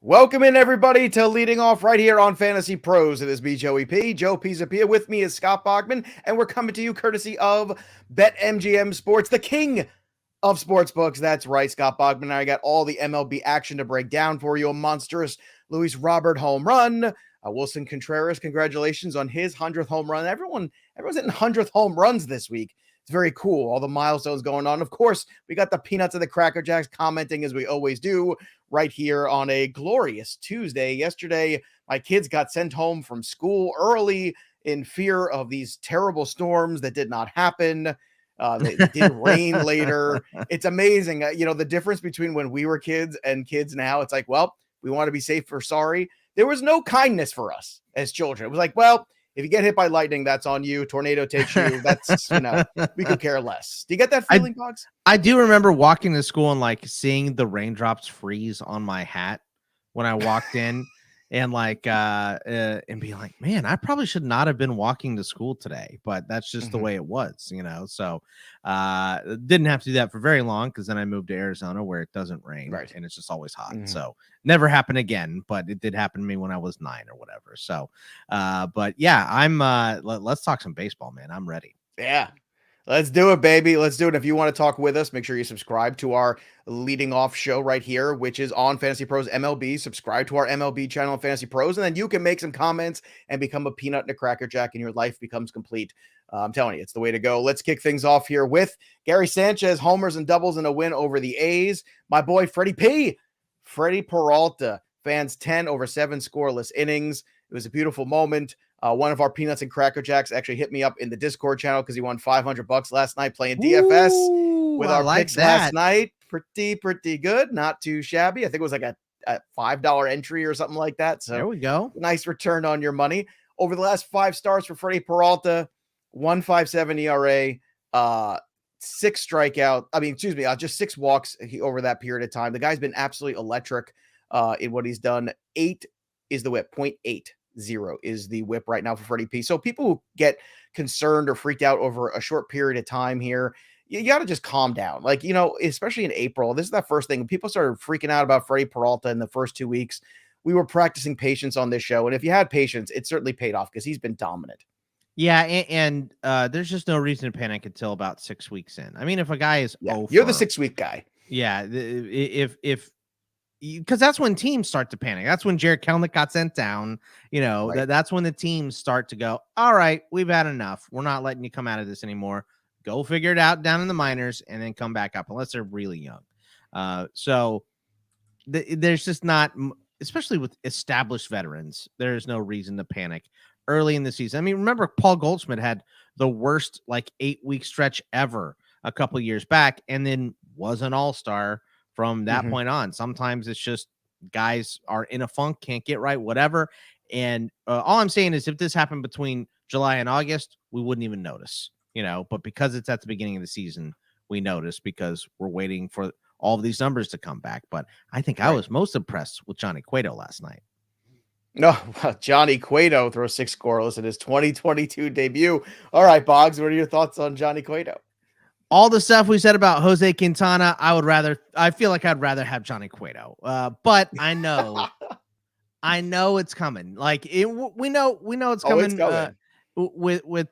Welcome in, everybody, to Leading Off right here on Fantasy Pros. It is me, Joey P. Joe Pisapia. With me is Scott Bachman, and we're coming to you courtesy of BetMGM Sports, the king of sportsbooks. That's right, Scott Bachman. I got all the MLB action to break down for you. A monstrous Luis Robert home run. Wilson Contreras, congratulations on his 100th home run. Everyone's hitting 100th home runs this week. It's very cool. All the milestones going on. Of course, we got the Peanuts and the Cracker Jacks commenting as we always do right here on a glorious Tuesday. Yesterday, my kids got sent home from school early in fear of these terrible storms that did not happen. They did rain later. It's amazing. The difference between when we were kids and kids now, it's like, well, we want to be safe or sorry. There was no kindness for us as children. It was like, well, if you get hit by lightning, that's on you. Tornado takes you. That's, we could care less. Do you get that feeling, Pogs? I do remember walking to school and seeing the raindrops freeze on my hat when I walked in and and be like, man, I probably should not have been walking to school today, but that's just the way it was, so didn't have to do that for very long because then I moved to Arizona where it doesn't rain and it's just always hot. So never happened again, but it did happen to me when I was 9 or whatever. So but yeah, I'm let's talk some baseball, man. I'm ready. Yeah. Let's do it, baby. Let's do it. If you want to talk with us, make sure you subscribe to our Leading Off show right here, which is on Fantasy Pros MLB. Subscribe to our MLB channel on Fantasy Pros, and then you can make some comments and become a peanut and a cracker jack, and your life becomes complete. I'm telling you, it's the way to go. Let's kick things off here with Gary Sanchez, homers and doubles in a win over the A's. My boy, Freddie Peralta, fans 10 over 7 scoreless innings. It was a beautiful moment. One of our Peanuts and Cracker Jacks actually hit me up in the Discord channel because he won $500 last night playing DFS with our picks last night. Pretty good. Not too shabby. I think it was like a $5 entry or something like that. So there we go. Nice return on your money. Over the last 5 starts for Freddie Peralta, 1.57 ERA, 6 strikeout. Just 6 walks over that period of time. The guy's been absolutely electric in what he's done. 8 is the whip, 0.80 is the whip right now for Freddie P. So people who get concerned or freaked out over a short period of time here, you got to just calm down. Especially in April, this is the first thing. When people started freaking out about Freddie Peralta in the first 2 weeks, we were practicing patience on this show. And if you had patience, it certainly paid off because he's been dominant. Yeah, and there's just no reason to panic until about 6 weeks in. I mean, if a guy is you're the 6-week guy. Yeah, if because that's when teams start to panic. That's when Jared Kelenic got sent down. That's when the teams start to go, all right, we've had enough. We're not letting you come out of this anymore. Go figure it out down in the minors and then come back up unless they're really young. There's just not, especially with established veterans, there's no reason to panic early in the season. I mean, remember Paul Goldschmidt had the worst 8-week stretch ever a couple years back and then was an all-star from that point on. Sometimes it's just guys are in a funk, can't get right, whatever. And all I'm saying is if this happened between July and August, we wouldn't even notice, but because it's at the beginning of the season, we notice because we're waiting for all of these numbers to come back. But I think I was most impressed with Johnny Cueto last night. No, Johnny Cueto throws 6 scoreless in his 2022 debut. All right, Boggs, what are your thoughts on Johnny Cueto? All the stuff we said about Jose Quintana, I feel like I'd rather have Johnny Cueto. But I know it's coming. We know it's coming. With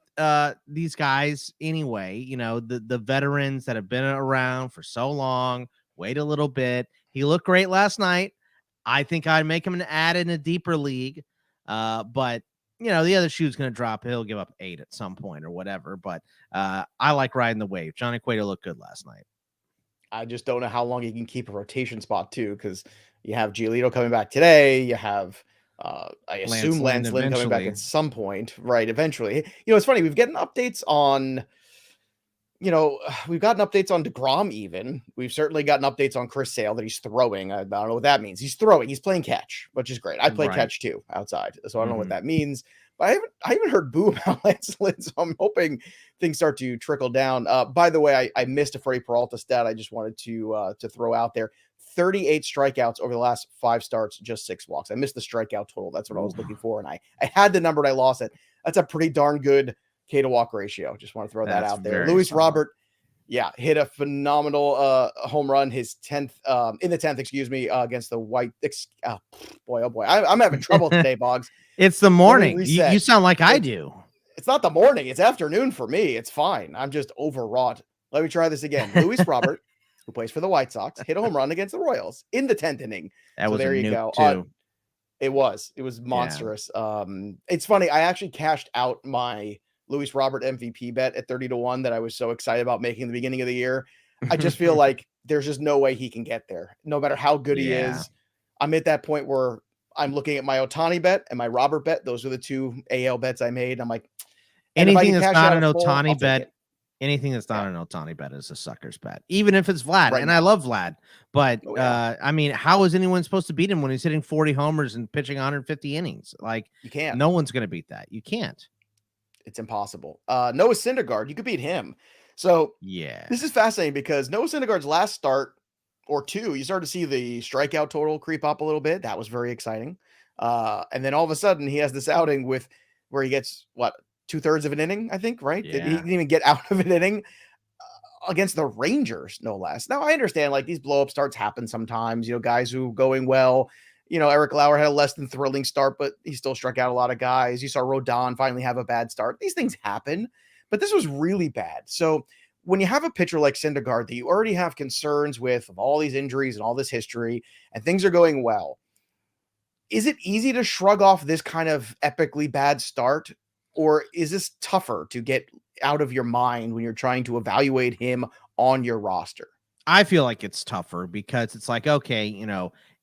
these guys anyway, the veterans that have been around for so long, wait a little bit. He looked great last night. I think I'd make him an add in a deeper league. But the other shoe's going to drop. He'll give up 8 at some point or whatever. But I like riding the wave. Johnny Cueto looked good last night. I just don't know how long he can keep a rotation spot too, because you have Giolito coming back today. You have, I assume Lance Lynn coming back at some point, right? Eventually, it's funny. We've gotten updates on, we've gotten updates on DeGrom. Even we've certainly gotten updates on Chris Sale that he's throwing. I don't know what that means. He's throwing. He's playing catch, which is great. I play catch too outside, so I don't know what that means. But I haven't heard boo about Lance Lynn, so I'm hoping things start to trickle down. By the way, I missed a Freddie Peralta stat. I just wanted to throw out there. 38 strikeouts over the last 5 starts, just 6 walks. I missed the strikeout total. That's what I was looking for, and I had the number, and I lost it. That's a pretty darn good K to walk ratio. Just want to throw that out there. Luis Robert, Yeah, hit a phenomenal home run, his 10th in the 10th, excuse me, against the White. Oh boy, I'm having trouble today, Boggs. It's the Let me morning. reset. You sound like I do. It's not the morning, it's afternoon for me. It's fine. I'm just overwrought. Let me try this again. Luis Robert, who plays for the White Sox, hit a home run against the Royals in the 10th inning. That So was there a you nuke go. too. It was monstrous. It's funny. I actually cashed out my Luis Robert MVP bet at 30-1 that I was so excited about making in the beginning of the year. I just feel like there's just no way he can get there, no matter how good he is. I'm at that point where I'm looking at my Ohtani bet and my Robert bet. Those are the two AL bets I made. I'm like, anything that's not an Ohtani bet, anything that's not an Ohtani bet is a sucker's bet, even if it's Vlad. Right, and I love Vlad, but I mean, how is anyone supposed to beat him when he's hitting 40 homers and pitching 150 innings? Like, you can't. No one's going to beat that. You can't. It's impossible. Noah Syndergaard, you could beat him. So yeah, this is fascinating because Noah Syndergaard's last start or two, you started to see the strikeout total creep up a little bit. That was very exciting. And then all of a sudden he has this outing with where he gets what, 2/3 of an inning, I think, right? Yeah. He didn't even get out of an inning against the Rangers, no less. Now I understand like these blow up starts happen sometimes, guys who going well. Eric Lauer had a less than thrilling start, but he still struck out a lot of guys. You saw Rodon finally have a bad start. These things happen, but this was really bad. So when you have a pitcher like Syndergaard that you already have concerns with of all these injuries and all this history, and things are going well, is it easy to shrug off this kind of epically bad start? Or is this tougher to get out of your mind when you're trying to evaluate him on your roster? I feel like it's tougher because it's like, okay,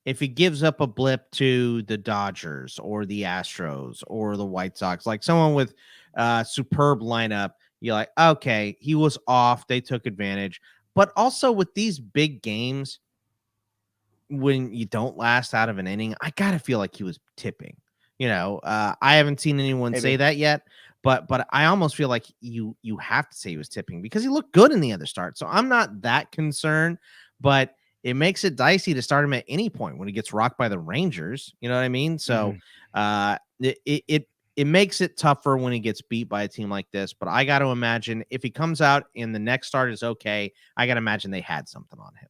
if he gives up a blip to the Dodgers or the Astros or the White Sox, like someone with a superb lineup, you're like, okay, he was off. They took advantage. But also with these big games, when you don't last out of an inning, I got to feel like he was tipping. I haven't seen anyone say that yet, but I almost feel like you have to say he was tipping because he looked good in the other start. So I'm not that concerned, but it makes it dicey to start him at any point when he gets rocked by the Rangers. You know what I mean? So it makes it tougher when he gets beat by a team like this. But I got to imagine if he comes out and the next start is okay, I got to imagine they had something on him.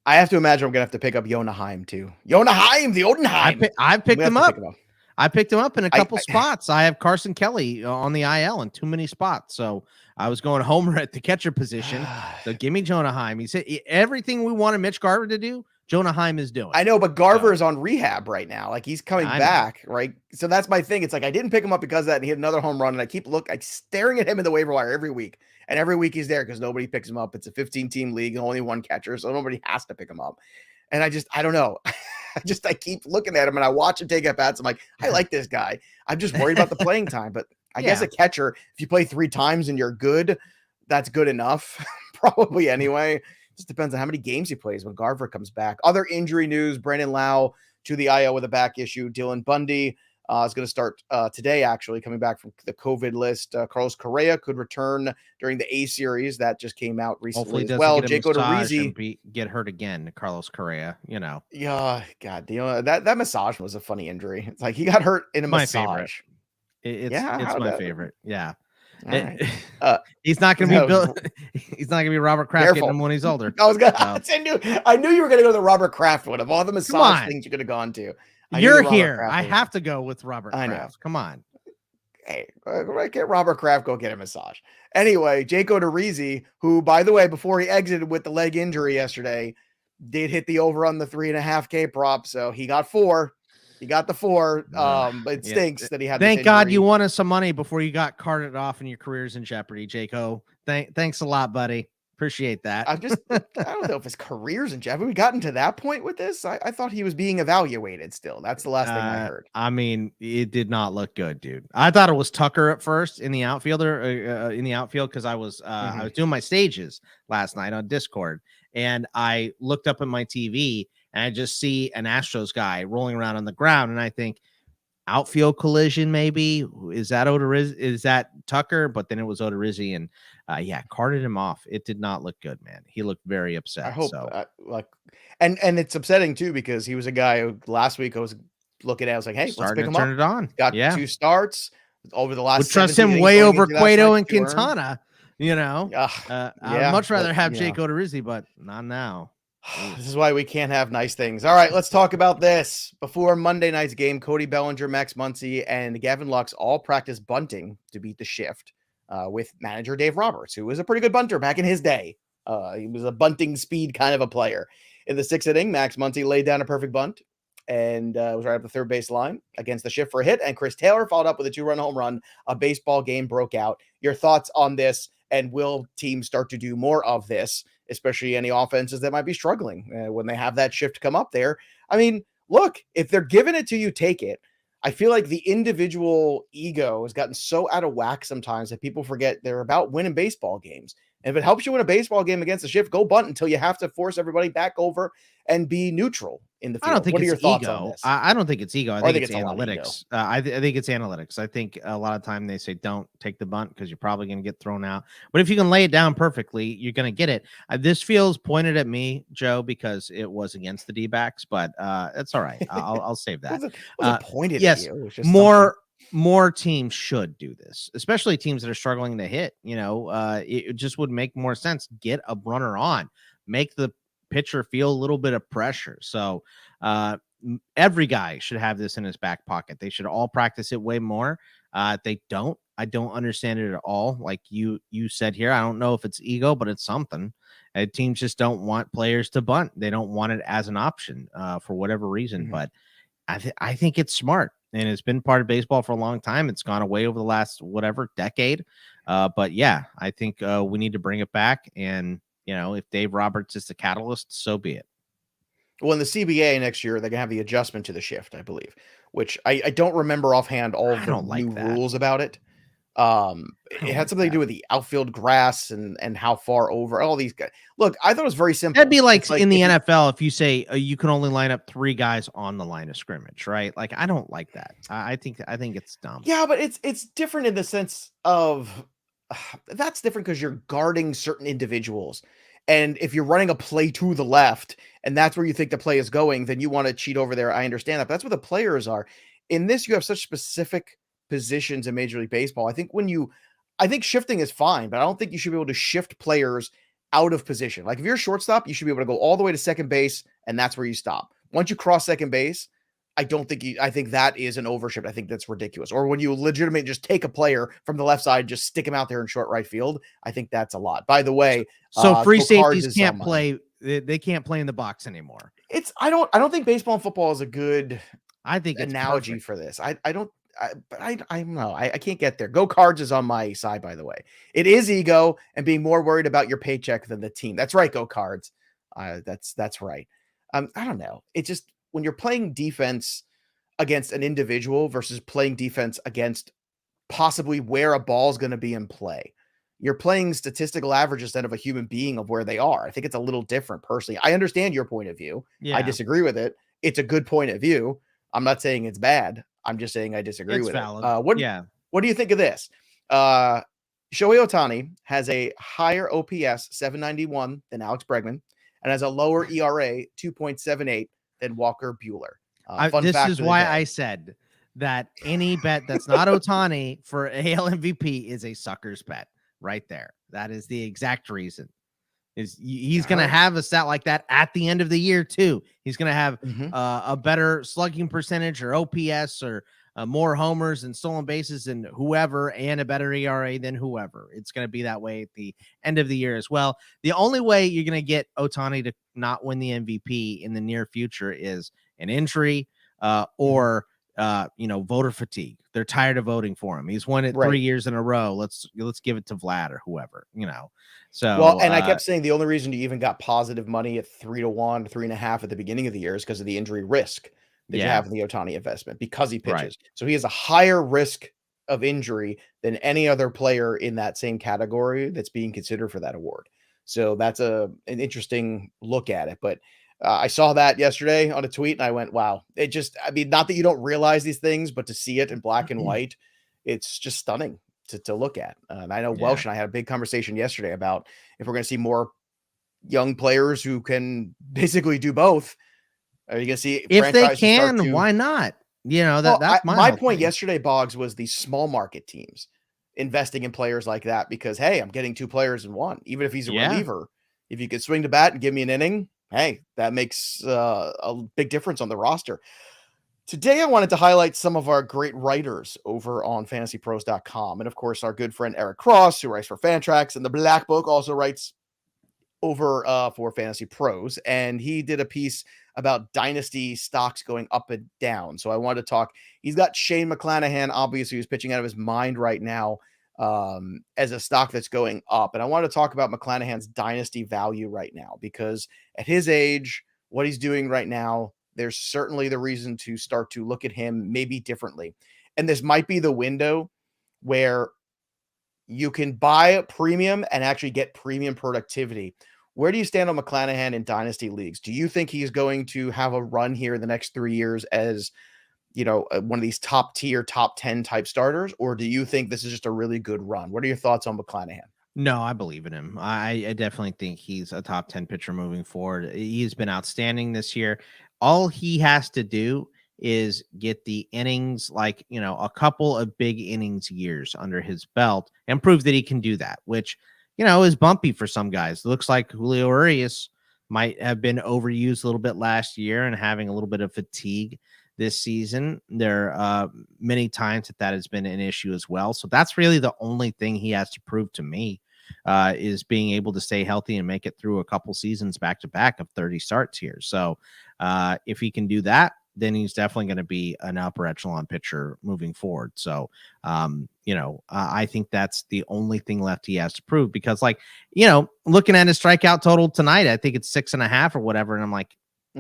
I have to imagine I'm going to have to pick up Jonah Heim too. Jonah Heim, the Oldenheim. I picked him up. I picked him up in a couple spots. I have Carson Kelly on the IL in too many spots. So I was going homer at the catcher position. So give me Jonah Heim. He said everything we wanted Mitch Garver to do, Jonah Heim is doing. I know, but Garver is on rehab right now. Like he's coming back, right? So that's my thing. It's like I didn't pick him up because of that, and he had another home run, and I keep staring at him in the waiver wire every week. And every week he's there because nobody picks him up. It's a 15-team league and only one catcher, so nobody has to pick him up. And I don't know. I keep looking at him and I watch him take at bats. I'm like, I like this guy. I'm just worried about the playing time. But I guess a catcher, if you play 3 times and you're good, that's good enough. Probably anyway. Just depends on how many games he plays when Garver comes back. Other injury news: Brandon Lau to the IL with a back issue. Dylan Bundy is going to start today, actually, coming back from the COVID list. Carlos Correa could return during the A series. That just came out recently as well. Jake Odorizzi get hurt again, Carlos Correa, Yeah, God, that massage was a funny injury. It's like he got hurt in a massage. It's my favorite. Yeah. Right. He's not going to be Bill. He's not going to be Robert Kraft getting him when he's older. I knew you were going to go to the Robert Kraft one of all the massage things you could have gone to. You're here. I have to go with Robert Kraft. I know. Come on. Hey, get Robert Kraft, go get a massage. Anyway, Jake Odorizzi, who, by the way, before he exited with the leg injury yesterday, did hit the over on the 3.5K prop. So he got 4. He got the 4. But it stinks that he had. Thank God you won us some money before you got carted off and your career's in jeopardy, Jaco. Thanks a lot, buddy. Appreciate that. I don't know if his career's in jeopardy. We gotten to that point with this. I thought he was being evaluated still. That's the last thing I heard. I mean, it did not look good, dude. I thought it was Tucker at first in the outfield because I was doing my stages last night on Discord, and I looked up at my TV and I just see an Astros guy rolling around on the ground, and I think outfield collision maybe. Is that Odorizzi? Is that Tucker? But then it was Odorizzi, and carted him off. It did not look good, man. He looked very upset. I hope and it's upsetting too because he was a guy who last week I was looking at. I was like, hey, let's pick him up. Turn it on. Got 2 starts over the last. Would trust him way over Cueto and Quintana. I'd much rather have Jake Odorizzi, but not now. This is why we can't have nice things. All right, let's talk about this. Before Monday night's game, Cody Bellinger, Max Muncy, and Gavin Lux all practiced bunting to beat the shift with manager Dave Roberts, who was a pretty good bunter back in his day. He was a bunting speed kind of a player. In the sixth inning, Max Muncy laid down a perfect bunt and was right up the third base line against the shift for a hit. And Chris Taylor followed up with a 2-run home run. A baseball game broke out. Your thoughts on this? And will teams start to do more of this, especially any offenses that might be struggling when they have that shift come up there? I mean, look, if they're giving it to you, take it. I feel like the individual ego has gotten so out of whack sometimes that people forget they're about winning baseball games. And if it helps you win a baseball game against the shift, go bunt until you have to force everybody back over and be neutral in the field. I don't think what are your thoughts ego. on this? I don't think it's ego. I think it's analytics. I think it's analytics. I think a lot of time they say don't take the bunt because you're probably going to get thrown out. But if you can lay it down perfectly, you're going to get it. This feels pointed at me, Joe, because it was against the D-backs, but it's all right. I'll save that. was it pointed yes, at you? It was just more teams should do this, especially teams that are struggling to hit. It just would make more sense. Get a runner on, make the pitcher feel a little bit of pressure. So every guy should have this in his back pocket. They should all practice it way more. They don't. I don't understand it at all. Like you said here, I don't know if it's ego, but it's something. Teams just don't want players to bunt. They don't want it as an option for whatever reason. Mm-hmm. But I think it's smart. And it's been part of baseball for a long time. It's gone away over the last decade. But yeah, I think we need to bring it back. And if Dave Roberts is the catalyst, so be it. Well, in the CBA next year, they're gonna have the adjustment to the shift, I believe, which I don't remember offhand all of the new rules about it. It had something to do with the outfield grass and how far over all these guys. Look, I thought it was very simple. That'd be like in the NFL, if you say you can only line up 3 guys on the line of scrimmage, right? Like, I don't like that. I think it's dumb. Yeah, but it's different in the sense of that's different because you're guarding certain individuals. And if you're running a play to the left and that's where you think the play is going, then you want to cheat over there. I understand that, but that's where the players are. In this, you have such specific positions in Major League Baseball. I think shifting is fine, but I don't think you should be able to shift players out of position. Like if you're a shortstop, you should be able to go all the way to second base, and that's where you stop. Once you cross second base, I think that is an overshift. I think that's ridiculous. Or when you legitimately just take a player from the left side, just stick him out there in short right field. I think that's a lot. By the way, so free safeties can't play. They can't play in the box anymore. I don't think baseball and football is a good analogy perfect for this. I don't know. I can't get there. Go Cards is on my side, by the way. It is ego and being more worried about your paycheck than the team. That's right. Go Cards. That's right. I don't know. It just, when you're playing defense against an individual versus playing defense against possibly where a ball is going to be in play, you're playing statistical average instead of a human being of where they are. I think it's a little different personally. I understand your point of view. Yeah. I disagree with it. It's a good point of view. I'm not saying it's bad. I'm just saying I disagree with valid. It. What do you think of this? Shohei Ohtani has a higher OPS 791 than Alex Bregman and has a lower ERA 2.78 than Walker Buehler. This is why I said that any bet that's not Ohtani for AL MVP is a sucker's bet right there. That is the exact reason. He's going to have a stat like that at the end of the year too. He's going to have a better slugging percentage or OPS or more homers and stolen bases than whoever, and a better ERA than whoever. It's going to be that way at the end of the year as well. The only way you're going to get Ohtani to not win the MVP in the near future is an injury or voter fatigue. They're tired of voting for him. He's won it 3 years in a row. Let's give it to Vlad or whoever, So well, and I kept saying the only reason you even got positive money at 3-1, 3.5 at the beginning of the year is because of the injury risk that you have in the Ohtani investment because he pitches. Right. So he has a higher risk of injury than any other player in that same category that's being considered for that award. So that's an interesting look at it. But I saw that yesterday on a tweet and I went, wow, not that you don't realize these things, but to see it in black and white, it's just stunning to look at. I know Welsh and I had a big conversation yesterday about if we're going to see more young players who can basically do both. Are you going to see if they can? Why not? That's my point yesterday, Boggs, was the small market teams. investing in players like that because, hey, I'm getting 2 players in one. Even if he's a Yeah. reliever, if you could swing the bat and give me an inning, hey, that makes a big difference on the roster. Today, I wanted to highlight some of our great writers over on FantasyPros.com. And of course, our good friend Eric Cross, who writes for Fantrax, and the Black Book also writes over for Fantasy Pros. And he did a piece about Dynasty stocks going up and down. So I wanted to talk. He's got Shane McClanahan, obviously, who's pitching out of his mind right now as a stock that's going up. And I wanted to talk about McClanahan's dynasty value right now because at his age, what he's doing right now, there's certainly the reason to start to look at him maybe differently. And this might be the window where you can buy a premium and actually get premium productivity. Where do you stand on McClanahan in dynasty leagues? Do you think he's going to have a run here in the next 3 years as, one of these top tier, top 10 type starters? Or do you think this is just a really good run? What are your thoughts on McClanahan? No, I believe in him. I definitely think he's a top 10 pitcher moving forward. He's been outstanding this year. All he has to do is get the innings, a couple of big innings years under his belt and prove that he can do that, which, is bumpy for some guys. It looks like Julio Urias might have been overused a little bit last year and having a little bit of fatigue this season. There are many times that has been an issue as well. So that's really the only thing he has to prove to me. Is being able to stay healthy and make it through a couple seasons back to back of 30 starts here. So if he can do that, then he's definitely going to be an upper echelon pitcher moving forward. So, I think that's the only thing left he has to prove because, looking at his strikeout total tonight, I think it's 6.5 or whatever. And I'm like,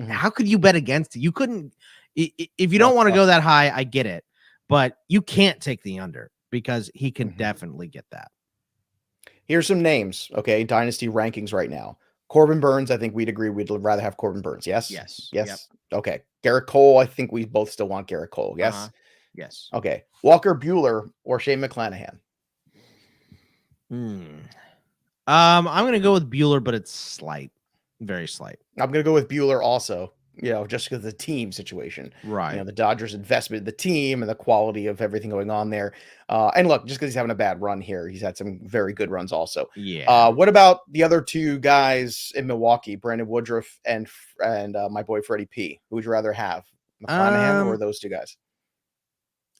how could you bet against it? You couldn't, if you don't want to go that high, I get it, but you can't take the under because he can definitely get that. Here's some names, okay? Dynasty rankings right now. Corbin Burns, I think we'd agree we'd rather have Corbin Burns. Yes? Yes. Yes. Yep. Okay. Garrett Cole, I think we both still want Garrett Cole. Yes? Yes. Okay. Walker Buehler or Shane McClanahan? I'm going to go with Buehler, but it's slight. Very slight. I'm going to go with Buehler also. Just because of the team situation, right? The Dodgers investment in the team and the quality of everything going on there. And look, just because he's having a bad run here, he's had some very good runs also. Yeah. What about the other two guys in Milwaukee, Brandon Woodruff and my boy Freddie P? Who would you rather have, McClanahan or those two guys?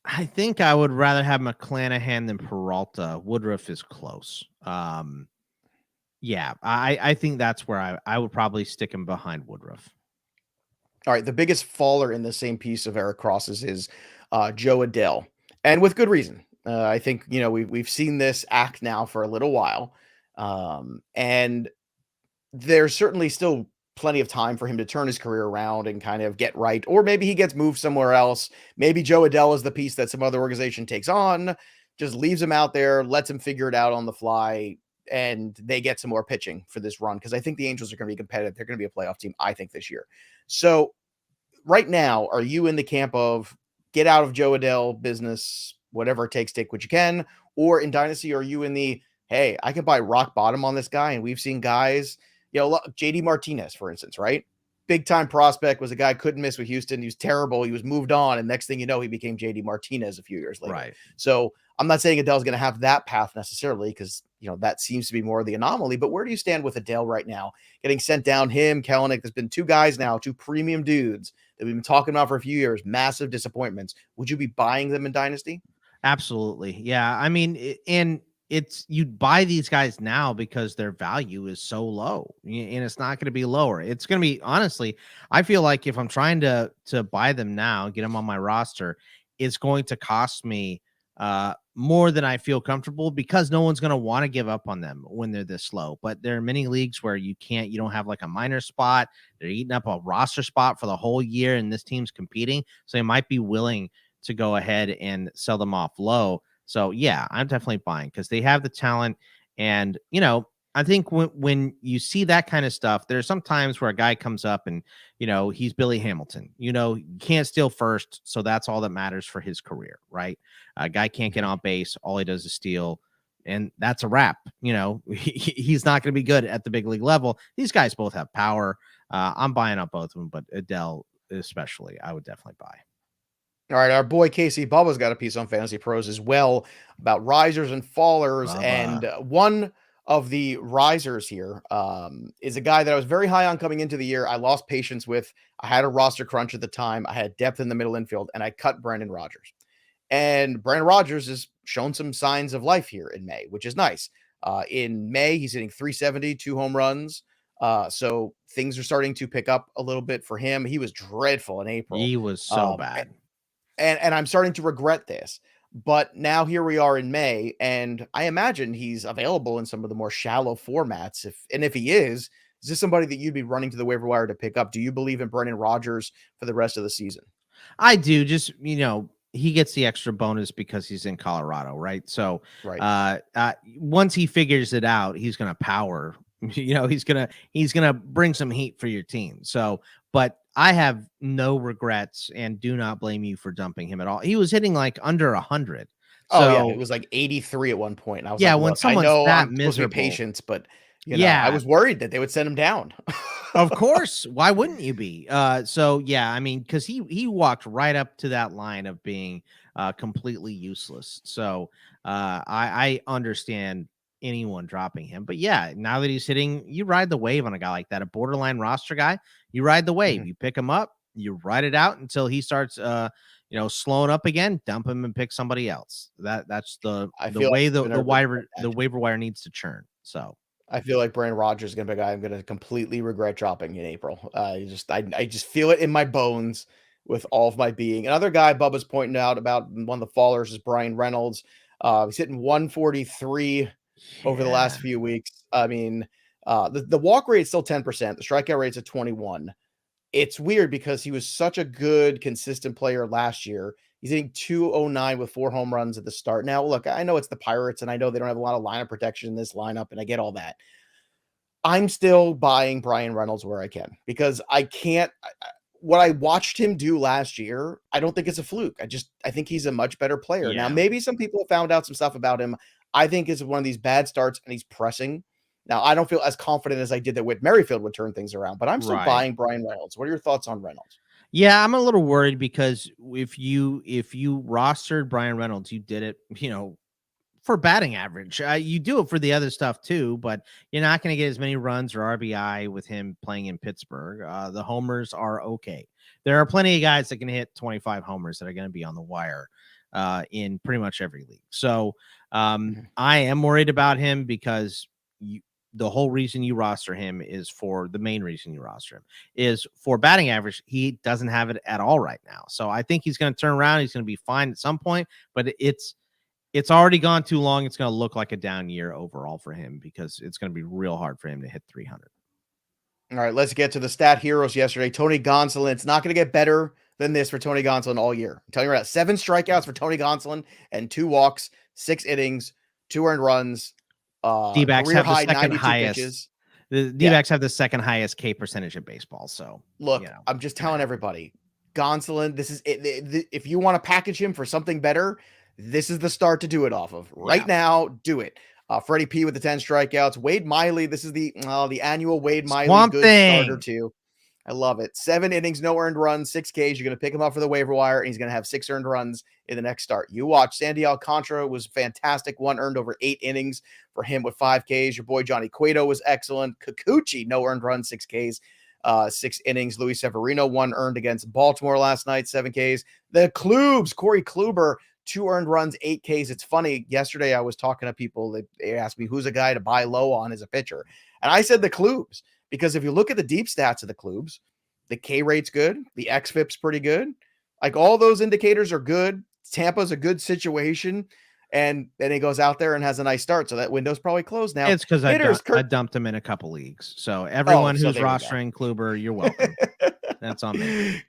I think I would rather have McClanahan than Peralta. Woodruff is close. Yeah, I think that's where I would probably stick him behind Woodruff. All right, the biggest faller in the same piece of Eric Cross's is Joe Adele, and with good reason. I think we've seen this act now for a little while, and there's certainly still plenty of time for him to turn his career around and kind of get right, or maybe he gets moved somewhere else. Maybe Joe Adele is the piece that some other organization takes on, just leaves him out there, lets him figure it out on the fly, and they get some more pitching for this run because I think the Angels are going to be competitive. They're going to be a playoff team, I think, this year. So right now, are you in the camp of get out of Joe Adele business, whatever it takes, take what you can? Or in Dynasty, are you in the, hey, I can buy rock bottom on this guy? And we've seen guys, JD Martinez, for instance, right? Big time prospect, was a guy couldn't miss with Houston. He was terrible. He was moved on. And next thing you know, he became JD Martinez a few years later. Right. So I'm not saying Adele's going to have that path necessarily because, that seems to be more of the anomaly. But where do you stand with Adele right now? Getting sent down, him, Kelenic. There's been two guys now, two premium dudes that we've been talking about for a few years. Massive disappointments. Would you be buying them in Dynasty? Absolutely. Yeah. I mean, you'd buy these guys now because their value is so low and it's not going to be lower. It's going to be, honestly, I feel like if I'm trying to buy them now, get them on my roster, it's going to cost me more than I feel comfortable because no one's going to want to give up on them when they're this low. But there are many leagues where you don't have like a minor spot. They're eating up a roster spot for the whole year and this team's competing. So they might be willing to go ahead and sell them off low. So yeah, I'm definitely buying because they have the talent. And, I think when you see that kind of stuff, there's some times where a guy comes up and, he's Billy Hamilton, you can't steal first. So that's all that matters for his career, right? A guy can't get on base. All he does is steal. And that's a wrap. He's not going to be good at the big league level. These guys both have power. I'm buying up both of them, but Adele especially, I would definitely buy. All right, our boy Casey Bubba's got a piece on Fantasy Pros as well about risers and fallers, and one of the risers here is a guy that I was very high on coming into the year. I lost patience with. I had a roster crunch at the time. I had depth in the middle infield, and I cut Brandon Rodgers. And Brandon Rodgers has shown some signs of life here in May, which is nice. In May, he's hitting 370, 2 home runs. So things are starting to pick up a little bit for him. He was dreadful in April. He was so bad. And I'm starting to regret this. But now here we are in May, and I imagine he's available in some of the more shallow formats. If he is this somebody that you'd be running to the waiver wire to pick up? Do you believe in Brendan Rodgers for the rest of the season? I do. Just, he gets the extra bonus because he's in Colorado, right? So right. Once he figures it out, he's going to power. He's gonna bring some heat for your team. So, but I have no regrets and do not blame you for dumping him at all. He was hitting like under 100. Oh yeah, it was like 83 at one point. And I was like, when someone's I know that I'm miserable, supposed to be patient, but I was worried that they would send him down. Of course, why wouldn't you be? So yeah, I mean, because he walked right up to that line of being completely useless. So I understand anyone dropping him, but yeah, now that he's hitting, you ride the wave on a guy like that, a borderline roster guy. You ride the wave. Mm-hmm. You pick him up, you ride it out until he starts slowing up again, dump him and pick somebody else. That's the way the waiver wire needs to churn. So I feel like Brandon Rodgers is gonna be a guy I'm gonna completely regret dropping in April. I just feel it in my bones with all of my being. Another guy Bubba's pointing out about one of the fallers is Brian Reynolds. He's hitting 143 over the last few weeks. I mean, the walk rate is still 10%. The strikeout rate's at 21. It's weird because he was such a good, consistent player last year. He's hitting 209 with 4 home runs at the start. Now, look, I know it's the Pirates, and I know they don't have a lot of lineup protection in this lineup, and I get all that. I'm still buying Brian Reynolds where I can because I can't. What I watched him do last year, I don't think it's a fluke. I think he's a much better player. Yeah. Now, maybe some people have found out some stuff about him. I think it's one of these bad starts, and he's pressing. Now, I don't feel as confident as I did that Whit Merrifield would turn things around, but I'm still buying Brian Reynolds. What are your thoughts on Reynolds? Yeah, I'm a little worried because if you rostered Brian Reynolds, you did it, for batting average. You do it for the other stuff too, but you're not going to get as many runs or RBI with him playing in Pittsburgh. The homers are okay. There are plenty of guys that can hit 25 homers that are going to be on the wire in pretty much every league. So I am worried about him because the whole reason you roster him is for the main reason you roster him is for batting average. He doesn't have it at all right now. So I think he's going to turn around. He's going to be fine at some point, but it's already gone too long. It's going to look like a down year overall for him because it's going to be real hard for him to hit 300. All right, let's get to the stat heroes yesterday. Tony Gonsolin. It's not going to get better than this for Tony Gonsolin all year. I'm telling you right now, 7 strikeouts for Tony Gonsolin and 2 walks, 6 innings, 2 earned runs. D-backs have the second highest. Pitches. The D-backs have the second highest K percentage in baseball. So look, I'm just telling everybody, Gonsolin, this is it. If you want to package him for something better, this is the start to do it off of. Right now, do it. Freddie P with the 10 strikeouts. Wade Miley, this is the annual Wade Miley Swamp good thing. Starter too. I love it. 7 innings, no earned runs, 6 Ks. You're going to pick him up for the waiver wire, and he's going to have 6 earned runs in the next start. You watch. Sandy Alcantara was fantastic. 1 earned over 8 innings for him with 5 Ks. Your boy Johnny Cueto was excellent. Kikuchi, no earned runs, 6 Ks. 6 innings. Luis Severino, 1 earned against Baltimore last night, 7 Ks. The Klubs, Corey Kluber, 2 earned runs, 8 Ks. It's funny. Yesterday, I was talking to people. They asked me who's a guy to buy low on as a pitcher. And I said the Klubs, because if you look at the deep stats of the Klubs, the K rate's good. The XFIP's pretty good. Like all those indicators are good. Tampa's a good situation. And then he goes out there and has a nice start. So that window's probably closed now. It's because I dumped him in a couple leagues. So everyone who's rostering Kluber, you're welcome. That's on me.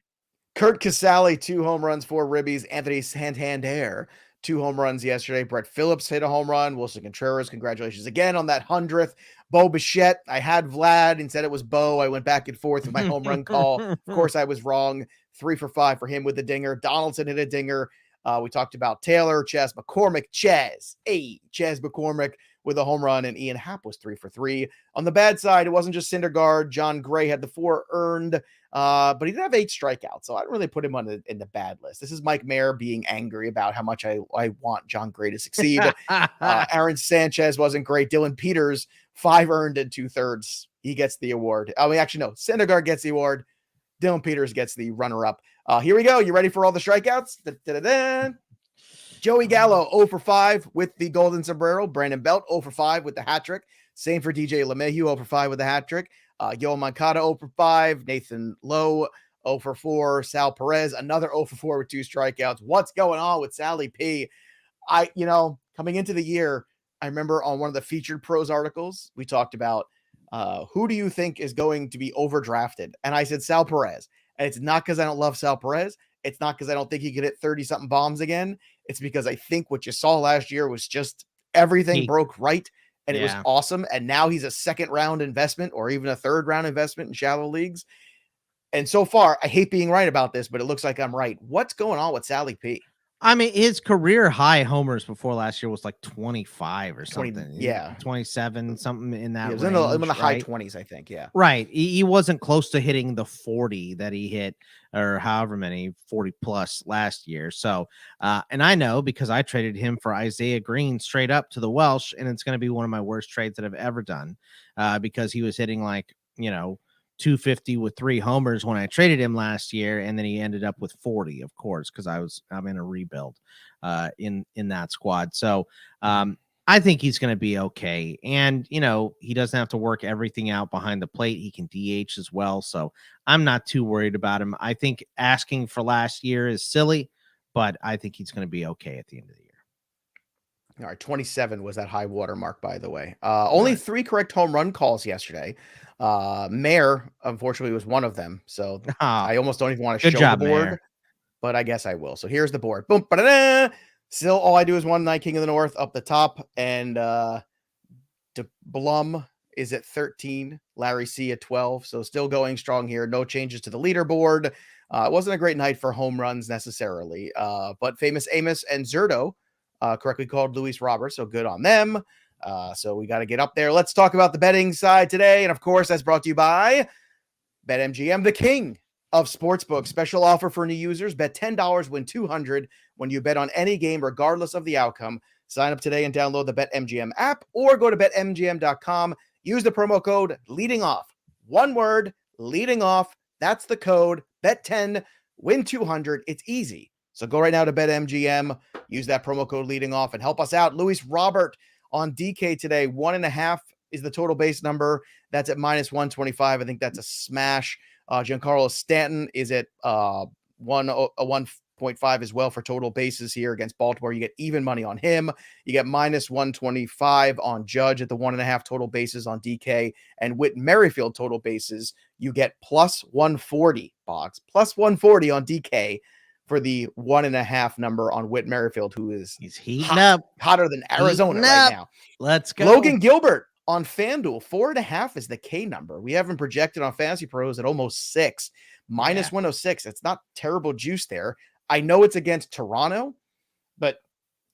Kurt Casale, 2 home runs, 4 ribbies. Anthony Santander, 2 home runs yesterday. Brett Phillips hit a home run. Wilson Contreras, congratulations again on that 100th. Bo Bichette, I had Vlad and said it was Bo. I went back and forth with my home run call. Of course, I was wrong. 3 for 5 for him with the dinger. Donaldson hit a dinger. We talked about Taylor, Chas McCormick. Chas McCormick with a home run, and Ian Happ was 3 for 3. On the bad side, it wasn't just Syndergaard. John Gray had the 4 earned, but he didn't have 8 strikeouts, so I don't really put him in the bad list. This is Mike Mayer being angry about how much I want John Gray to succeed. Aaron Sanchez wasn't great. Dylan Peters, 5 earned and 2/3. He gets the award. Oh, actually, no. Syndergaard gets the award. Dylan Peters gets the runner-up. Here we go. You ready for all the strikeouts? Da-da-da-da. Joey Gallo, 0 for 5 with the golden sombrero. Brandon Belt, 0 for 5 with the hat trick. Same for DJ LeMahieu, 0 for 5 with the hat trick. Yoel Moncada, 0 for 5. Nathan Lowe, 0 for 4. Sal Perez, another 0 for 4 with 2 strikeouts. What's going on with Sally P? Coming into the year, I remember on one of the featured pros articles, we talked about who do you think is going to be overdrafted? And I said Sal Perez. And it's not because I don't love Sal Perez. It's not because I don't think he could hit 30-something bombs again. It's because I think what you saw last year was just everything broke right, and it was awesome. And now he's a second-round investment or even a third-round investment in shallow leagues. And so far, I hate being right about this, but it looks like I'm right. What's going on with Sally P? I mean, his career high homers before last year was like 25 or something. 27, something in that range. It was in the right? high 20s, I think. Yeah. Right. He wasn't close to hitting the 40 that he hit, or however many, 40 plus last year. So, and I know because I traded him for Isaiah Green straight up to the Welsh, and it's going to be one of my worst trades that I've ever done because he was hitting 250 with 3 homers when I traded him last year, and then he ended up with 40, of course, because I'm in a rebuild in that squad. So I think he's going to be okay, and he doesn't have to work everything out behind the plate. He can DH as well, so I'm not too worried about him. I think asking for last year is silly, but I think he's going to be okay at the end of the year. All right, 27 was that high water mark, by the way. Only 3 correct home run calls yesterday. Mayer, unfortunately, was one of them. So I almost don't even want to show the board, Mayer. But I guess I will. So here's the board. Boom, ba-da-da. Still, all I do is one night King of the North up the top, and Blum is at 13. Larry C at 12. So still going strong here. No changes to the leaderboard. It wasn't a great night for home runs necessarily, but Famous Amos and Zerto correctly called Luis Robert. So good on them. So we got to get up there. Let's talk about the betting side today. And of course, that's brought to you by BetMGM, the king of sportsbooks. Special offer for new users. Bet $10, win $200 when you bet on any game, regardless of the outcome. Sign up today and download the BetMGM app or go to betmgm.com. Use the promo code leading off. One word, leading off. That's the code. Bet 10, win 200. It's easy. So go right now to BetMGM. Use that promo code leading off and help us out. Luis Robert on DK today, 1.5 is the total base number. That's at -125. I think that's a smash. Giancarlo Stanton is at 1.5 as well for total bases here against Baltimore. You get even money on him. You get -125 on Judge at the 1.5 total bases on DK, and Whit Merrifield total bases. You get +140, Boggs, +140 on DK. For the 1.5 number on Whit Merrifield, he's heating up, hotter than Arizona right now. Let's go. Logan Gilbert on FanDuel, 4.5 is the K number. We have him projected on FantasyPros at almost 6, -106. It's not terrible juice there. I know it's against Toronto, but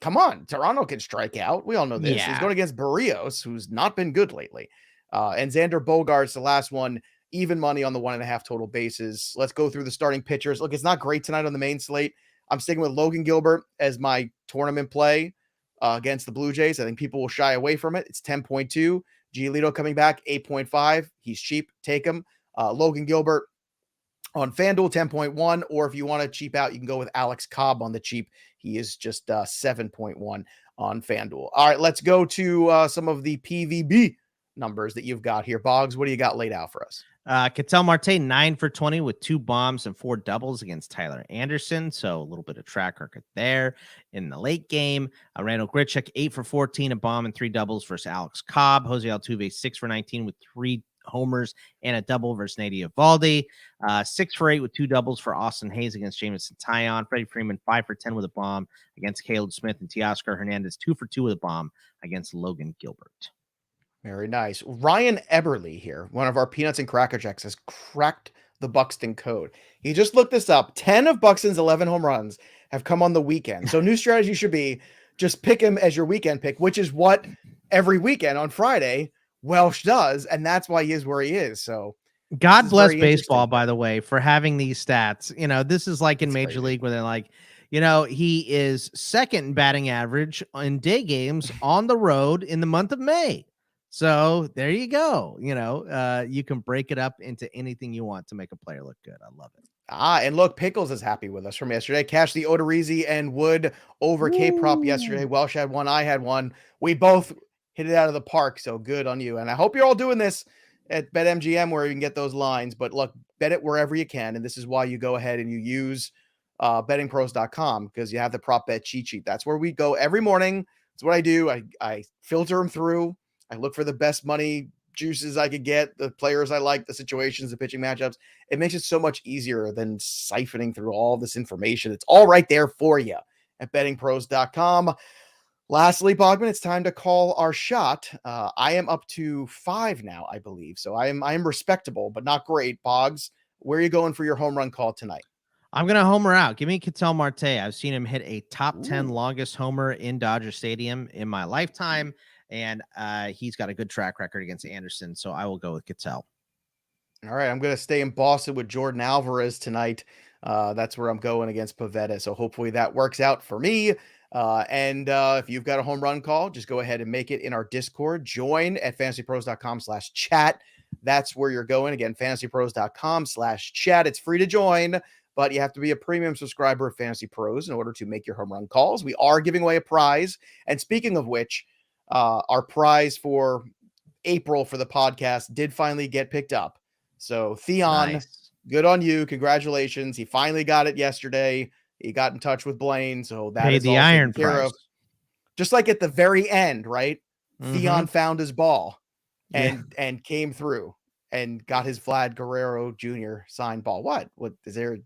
come on, Toronto can strike out. We all know this. He's going against Barrios, who's not been good lately. And Xander Bogaerts, the last one. Even money on the 1.5 total bases. Let's go through the starting pitchers. Look, it's not great tonight on the main slate. I'm sticking with Logan Gilbert as my tournament play against the Blue Jays. I think people will shy away from it. It's 10.2. Giolito coming back, 8.5. He's cheap. Take him. Logan Gilbert on FanDuel, 10.1. Or if you want to cheap out, you can go with Alex Cobb on the cheap. He is just 7.1 on FanDuel. All right, let's go to some of the PVB numbers that you've got here. Boggs, what do you got laid out for us? Ketel Marte, 9 for 20 with 2 bombs and 4 doubles against Tyler Anderson. So a little bit of track record there in the late game. Randall Grichuk, 8 for 14, a bomb and 3 doubles versus Alex Cobb. Jose Altuve, 6 for 19 with 3 homers and a double versus Nady Eovaldi. 6 for 8 with 2 doubles for Austin Hayes against Jameson Taillon. Freddie Freeman, 5 for 10 with a bomb against Caleb Smith, and Teoscar Hernandez, 2 for 2 with a bomb against Logan Gilbert. Very nice. Ryan Eberle here, one of our Peanuts and Cracker Jacks, has cracked the Buxton code. He just looked this up. 10 of Buxton's 11 home runs have come on the weekend. So new strategy should be just pick him as your weekend pick, which is what every weekend on Friday, Welsh does, and that's why he is where he is. So God this is bless very baseball, interesting. by the way, for having these stats. This is like in It's Major crazy. League where they're like, he is second in batting average in day games on the road in the month of May. So there you go. You can break it up into anything you want to make a player look good. I love it. And look, Pickles is happy with us from yesterday. Cashed the Odorizzi and Wood over K-Prop yesterday. Ooh. Welsh had one, I had one. We both hit it out of the park, so good on you. And I hope you're all doing this at BetMGM where you can get those lines. But look, bet it wherever you can, and this is why you go ahead and you use bettingpros.com, because you have the prop bet cheat sheet. That's where we go every morning. That's what I do. I filter them through. I look for the best money juices I could get, the players I like, the situations, the pitching matchups. It makes it so much easier than siphoning through all this information. It's all right there for you at bettingpros.com. Lastly, Bogman, it's time to call our shot. I am up to 5 now, I believe. So I am respectable, but not great. Boggs, where are you going for your home run call tonight? I'm going to homer out. Give me Ketel Marte. I've seen him hit a top 10 Ooh. longest homer in Dodger Stadium in my lifetime, and he's got a good track record against Anderson, so I will go with Ketel. All right, I'm going to stay in Boston with Jordan Alvarez tonight. That's where I'm going against Pavetta, so hopefully that works out for me. And if you've got a home run call, just go ahead and make it in our Discord. Join at fantasypros.com/chat. That's where you're going. Again, fantasypros.com/chat. It's free to join, but you have to be a premium subscriber of Fantasy Pros in order to make your home run calls. We are giving away a prize. And speaking of which, our prize for April for the podcast did finally get picked up. So Theon, Nice. good on you. Congratulations. He finally got it yesterday. He got in touch with Blaine. So that Paid is the all taken iron care price. of. Just like at the very end, right? Theon found his ball and came through and got his Vlad Guerrero Jr. signed ball. What is there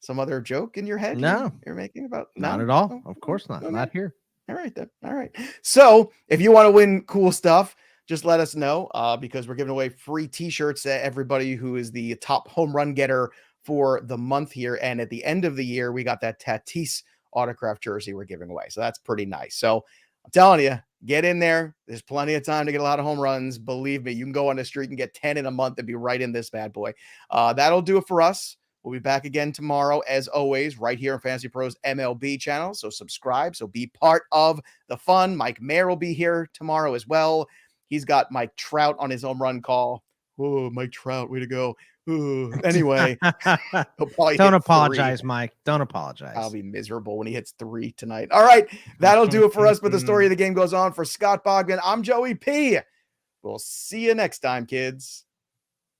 some other joke in your head? No. You're making about Not no? at all. Oh, Of course not. okay. Not here. All right, then. All right. So if you want to win cool stuff, just let us know because we're giving away free t-shirts to everybody who is the top home run getter for the month here. And at the end of the year, we got that Tatis autograph jersey we're giving away. So that's pretty nice. So I'm telling you, get in there. There's plenty of time to get a lot of home runs. Believe me, you can go on the street and get 10 in a month and be right in this bad boy. That'll do it for us. We'll be back again tomorrow, as always, right here on Fantasy Pros MLB channel. So subscribe. So be part of the fun. Mike Mayer will be here tomorrow as well. He's got Mike Trout on his home run call. Oh, Mike Trout, way to go. Ooh. Anyway, he'll probably Don't hit apologize, 3. Mike. Don't apologize. I'll be miserable when he hits 3 tonight. All right, that'll do it for us. But the story of the game goes on. For Scott Bogman, I'm Joey P. We'll see you next time, kids.